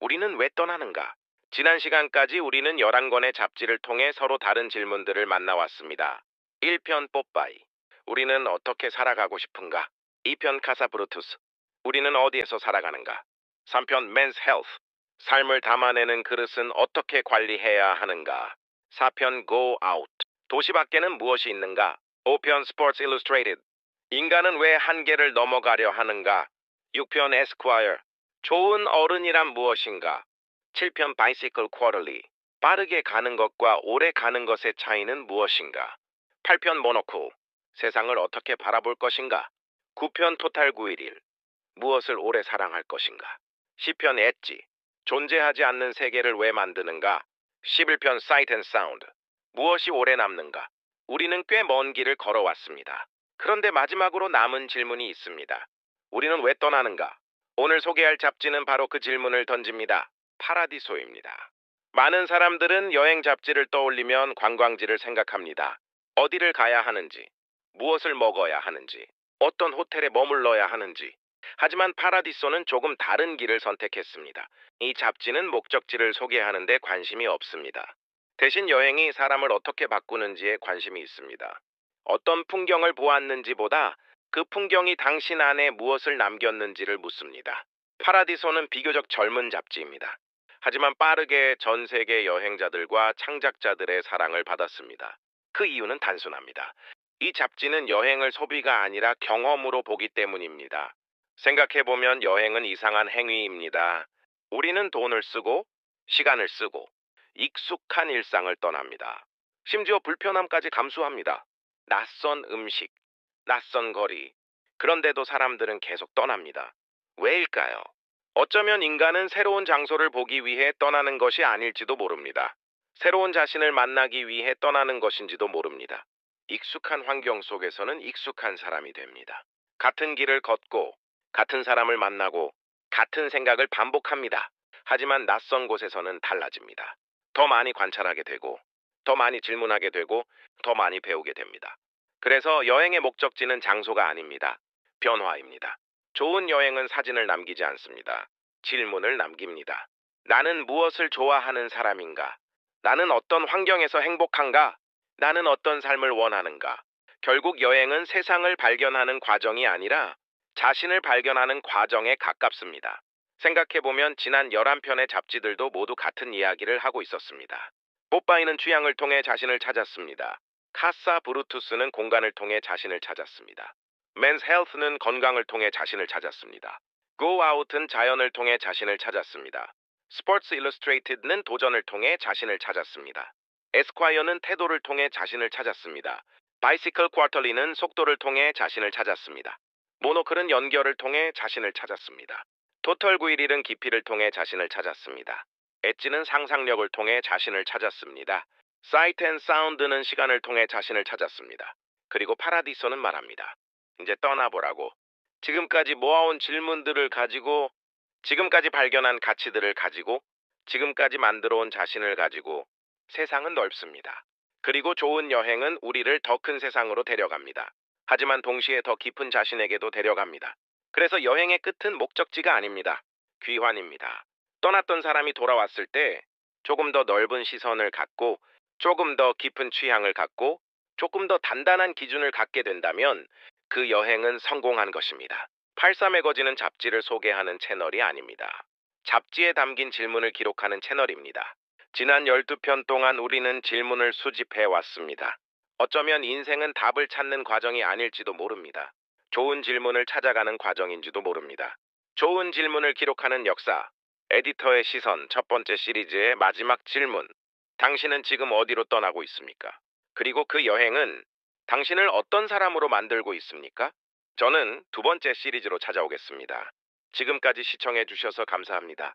우리는 왜 떠나는가? 지난 시간까지 우리는 11권의 잡지를 통해 서로 다른 질문들을 만나왔습니다. 1편 뽀빠이. 우리는 어떻게 살아가고 싶은가? 2편 카사브루투스. 우리는 어디에서 살아가는가? 3편 맨스 헬스. 삶을 담아내는 그릇은 어떻게 관리해야 하는가? 4편 go out. 도시 밖에는 무엇이 있는가? 5편 스포츠 일러스트레이티드. 인간은 왜 한계를 넘어가려 하는가? 6편 에스콰이어. 좋은 어른이란 무엇인가? 7편 바이시클 쿼터리. 빠르게 가는 것과 오래 가는 것의 차이는 무엇인가? 8편 모노쿨. 세상을 어떻게 바라볼 것인가? 9편 토탈 911. 무엇을 오래 사랑할 것인가? 10편 엣지. 존재하지 않는 세계를 왜 만드는가? 11편 사이트 앤 사운드. 무엇이 오래 남는가? 우리는 꽤 먼 길을 걸어왔습니다. 그런데 마지막으로 남은 질문이 있습니다. 우리는 왜 떠나는가? 오늘 소개할 잡지는 바로 그 질문을 던집니다. 파라디소입니다. 많은 사람들은 여행 잡지를 떠올리면 관광지를 생각합니다. 어디를 가야 하는지, 무엇을 먹어야 하는지, 어떤 호텔에 머물러야 하는지. 하지만 파라디소는 조금 다른 길을 선택했습니다. 이 잡지는 목적지를 소개하는 데 관심이 없습니다. 대신 여행이 사람을 어떻게 바꾸는지에 관심이 있습니다. 어떤 풍경을 보았는지보다 그 풍경이 당신 안에 무엇을 남겼는지를 묻습니다. 파라디소는 비교적 젊은 잡지입니다. 하지만 빠르게 전 세계 여행자들과 창작자들의 사랑을 받았습니다. 그 이유는 단순합니다. 이 잡지는 여행을 소비가 아니라 경험으로 보기 때문입니다. 생각해보면 여행은 이상한 행위입니다. 우리는 돈을 쓰고, 시간을 쓰고, 익숙한 일상을 떠납니다. 심지어 불편함까지 감수합니다. 낯선 음식, 낯선 거리. 그런데도 사람들은 계속 떠납니다. 왜일까요? 어쩌면 인간은 새로운 장소를 보기 위해 떠나는 것이 아닐지도 모릅니다. 새로운 자신을 만나기 위해 떠나는 것인지도 모릅니다. 익숙한 환경 속에서는 익숙한 사람이 됩니다. 같은 길을 걷고, 같은 사람을 만나고, 같은 생각을 반복합니다. 하지만 낯선 곳에서는 달라집니다. 더 많이 관찰하게 되고, 더 많이 질문하게 되고, 더 많이 배우게 됩니다. 그래서 여행의 목적지는 장소가 아닙니다. 변화입니다. 좋은 여행은 사진을 남기지 않습니다. 질문을 남깁니다. 나는 무엇을 좋아하는 사람인가? 나는 어떤 환경에서 행복한가? 나는 어떤 삶을 원하는가? 결국 여행은 세상을 발견하는 과정이 아니라 자신을 발견하는 과정에 가깝습니다. 생각해보면 지난 11편의 잡지들도 모두 같은 이야기를 하고 있었습니다. 뽀빠이는 취향을 통해 자신을 찾았습니다. 카사 브루투스는 공간을 통해 자신을 찾았습니다. 맨스 헬스는 건강을 통해 자신을 찾았습니다. 고 아웃은 자연을 통해 자신을 찾았습니다. 스포츠 일러스트레이티드는 도전을 통해 자신을 찾았습니다. 에스콰이어는 태도를 통해 자신을 찾았습니다. 바이시클 쿼터리는 속도를 통해 자신을 찾았습니다. 모노클은 연결을 통해 자신을 찾았습니다. 토털 911은 깊이를 통해 자신을 찾았습니다. 엣지는 상상력을 통해 자신을 찾았습니다. 사이트 앤 사운드는 시간을 통해 자신을 찾았습니다. 그리고 파라디소는 말합니다. 이제 떠나보라고. 지금까지 모아온 질문들을 가지고, 지금까지 발견한 가치들을 가지고, 지금까지 만들어온 자신을 가지고 세상은 넓습니다. 그리고 좋은 여행은 우리를 더 큰 세상으로 데려갑니다. 하지만 동시에 더 깊은 자신에게도 데려갑니다. 그래서 여행의 끝은 목적지가 아닙니다. 귀환입니다. 떠났던 사람이 돌아왔을 때 조금 더 넓은 시선을 갖고, 조금 더 깊은 취향을 갖고, 조금 더 단단한 기준을 갖게 된다면 그 여행은 성공한 것입니다. 83매거진은 잡지를 소개하는 채널이 아닙니다. 잡지에 담긴 질문을 기록하는 채널입니다. 지난 12편 동안 우리는 질문을 수집해 왔습니다. 어쩌면 인생은 답을 찾는 과정이 아닐지도 모릅니다. 좋은 질문을 찾아가는 과정인지도 모릅니다. 좋은 질문을 기록하는 역사, 에디터의 시선 첫 번째 시리즈의 마지막 질문. 당신은 지금 어디로 떠나고 있습니까? 그리고 그 여행은 당신을 어떤 사람으로 만들고 있습니까? 저는 두 번째 시리즈로 찾아오겠습니다. 지금까지 시청해 주셔서 감사합니다.